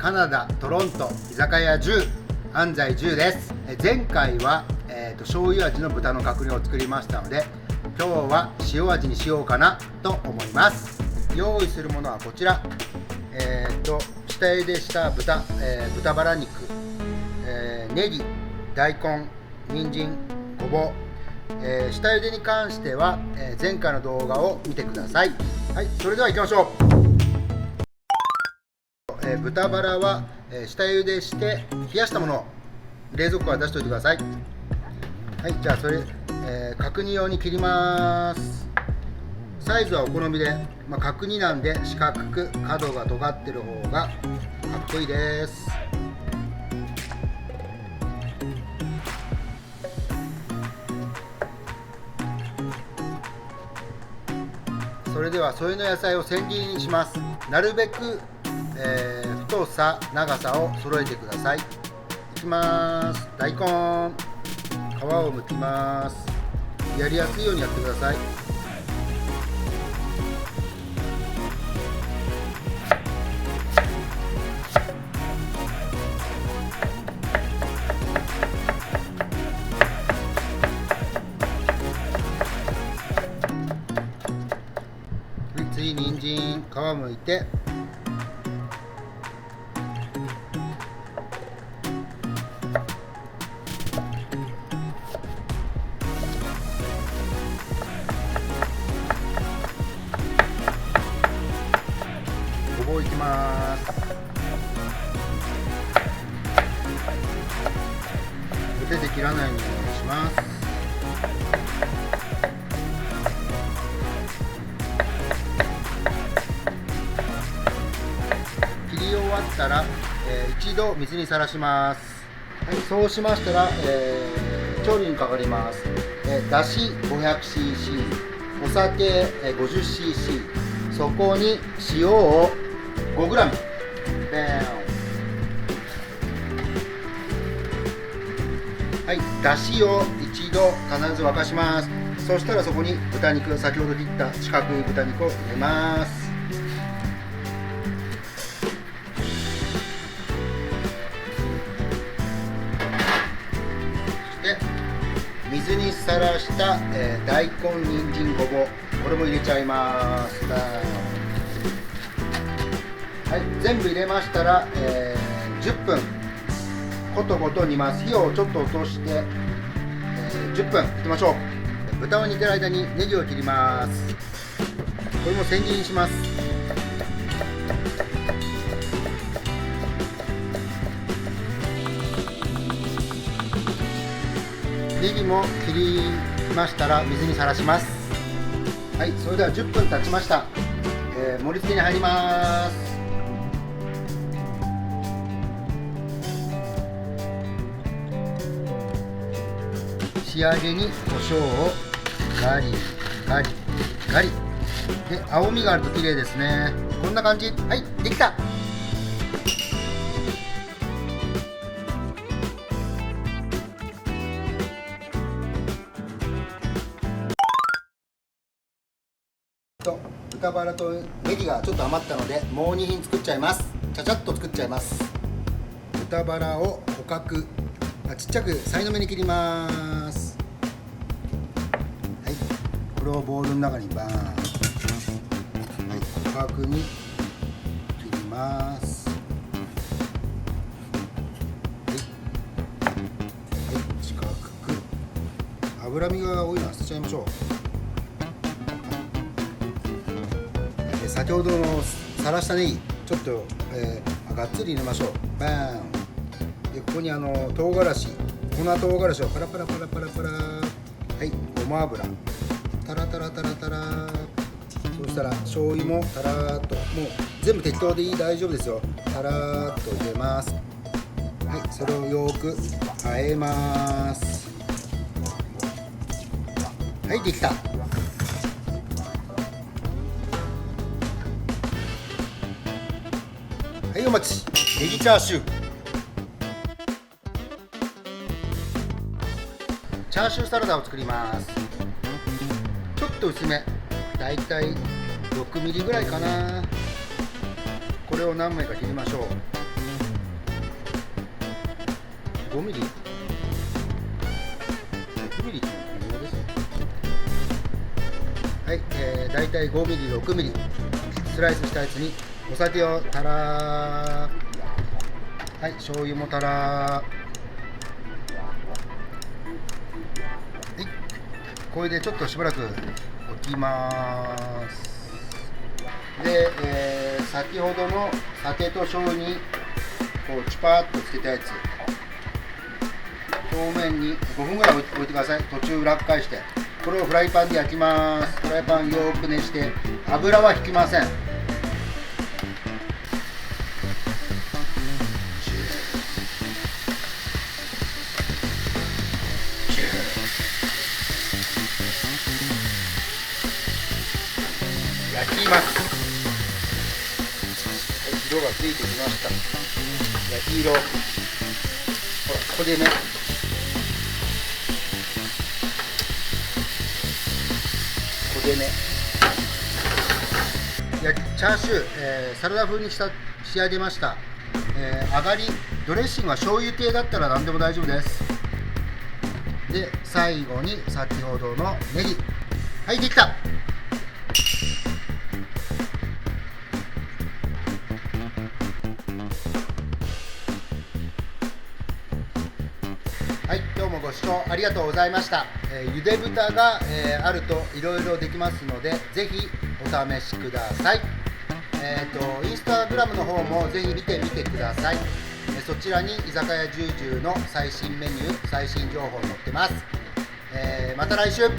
カナダトロント居酒屋10安西10です。前回は、醤油味の豚の角煮を作りましたので、今日は塩味にしようかなと思います。用意するものはこちら、下茹でした豚バラ肉、ネギ、大根、人参、ごぼう、下茹でに関しては、前回の動画を見てください。はい、それでは行きましょう。豚バラは、下茹でして冷やしたものを冷蔵庫から出しておいてください。はい、じゃあそれ、角煮用に切ります。サイズはお好みで、角煮なんで四角く角が尖ってる方がかっこいいです。それでは添えの野菜を千切りにします。なるべく、太さ長さを揃えてください。いきます。大根、皮を剥きます。やりやすいようにやってください。次、人参、皮を剥いてごぼういきます。手で切らないようにお願いします。切り終わったら、一度水にさらします。はい、そうしましたら、調理にかかります。だし 500cc、 お酒 50cc、 そこに塩を 5g、 はい、だしを一度必ず沸かします。そしたらそこに豚肉、先ほど切った四角い豚肉を入れます。そして水にさらした、大根、人参、ごぼう、これも入れちゃいます。はい、全部入れましたら、10分ことごと煮ます。火をちょっと落として、10分いきましょう。豚を煮てる間にネギを切ります。これも千切りにします。ネギも切りましたら水にさらします。はい、それでは10分経ちました。盛り付けに入ります。仕上げに胡椒をガリガリガリで、青みがあると綺麗ですね。こんな感じ。はい、できた。豚バラとネギがちょっと余ったので、もう2品作っちゃいます。ちゃちゃっと作っちゃいます。豚バラを捕獲、ちっちゃくさいの目に切ります。はい、これをボウルの中にバーン、はい、捕獲に切ります。はい、はい、四角く、脂身が多いのは捨てちゃいましょう。先ほどのさらしたネギちょっと、がっつり入れましょう。バーンで、ここに唐辛子、粉唐辛子をパラパラパラパラパラ、はい、ごま油タラタラタラタラ、そしたら醤油もタラーっと、もう全部適当で大丈夫ですよ。タラーっと入れます。はい、それをよく和えます。はい、できた。はい、お待ち。ネギチャーシュー。チャーシューサラダを作ります。ちょっと薄め、だいたい6ミリぐらいかな。これを何枚か切りましょう。5ミリ、6ミリっていうのですね。はい、だいたい5ミリ、6ミリスライスしたやつにお酒をたら、はい、醤油もたら、はい、これでちょっとしばらく置きます。で、先ほどの酒と醤油にこうチュパーっとつけたやつ、表面に5分ぐらい置いてください。途中裏返して、これをフライパンで焼きます。フライパンよく熱して油は引きません。焼きます。色がついてきました。焼き色、ほら、ここでね、ここでね、チャーシュー、サラダ風に仕上げました。上がりドレッシングは醤油系だったら何でも大丈夫です。で、最後に先ほどのネギ、はい、できた。はい、今日もご視聴ありがとうございました。ゆで豚が、あるといろいろできますので、ぜひお試しください。インスタグラムの方もぜひ見てみてください。そちらに居酒屋ジュージューの最新メニュー、最新情報載ってます。また来週。